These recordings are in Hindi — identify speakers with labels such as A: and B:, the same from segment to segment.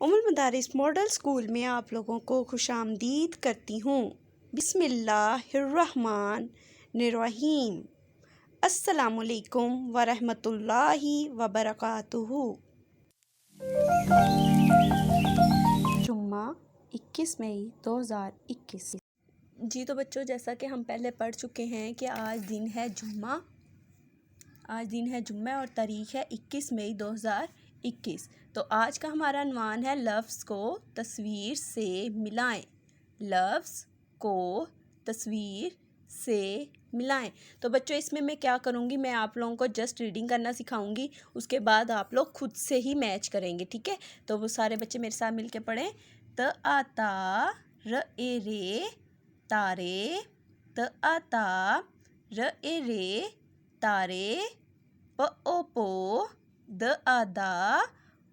A: उम्मुल मदारिस मॉडल स्कूल में आप लोगों को खुशामदीद करती हूँ। बिस्मिल्लाहिर्रहमानिर्रहीम। अस्सलामुअलैकुम वरहमतुल्लाहि वबरकातुहू। जुम्मा 21 मई 2021। जी तो बच्चों, जैसा कि हम पहले पढ़ चुके हैं कि आज दिन है जुम्मा और तारीख़ है 21 मई 2021। तो आज का हमारा अनवान है लफ्ज़ को तस्वीर से मिलाएं। लफ्ज़ को तस्वीर से मिलाएं। तो बच्चों, इसमें मैं क्या करूँगी, मैं आप लोगों को जस्ट रीडिंग करना सिखाऊंगी, उसके बाद आप लोग खुद से ही मैच करेंगे, ठीक है। तो वो सारे बच्चे मेरे साथ मिलके पढ़ें। त आता र ए रे तारे, त आता र ए रे तारे, प ओ पो द आदा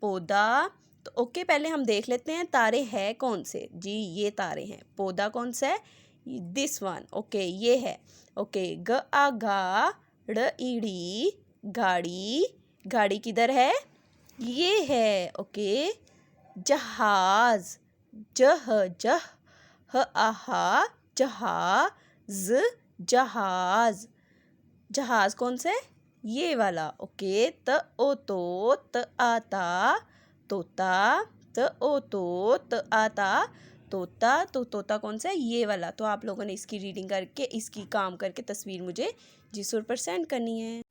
A: पौधा। तो ओके, पहले हम देख लेते हैं तारे हैं कौन से। जी ये तारे हैं। पौधा कौन सा है? This one. ओके ये है। ओके ग आ गा ड़ ईड़ी गाड़ी। गाड़ी किधर है? ये है। ओके जहाज जह जह ह आहा जहाज। जहाज जहाज कौन सा है? ये वाला। ओके त ओ तो त आता तोता। त ओ तो त आता तोता। तो तोता कौन सा है? ये वाला। तो आप लोगों ने इसकी रीडिंग करके, इसकी काम करके तस्वीर मुझे जी सुर पर सेंड करनी है।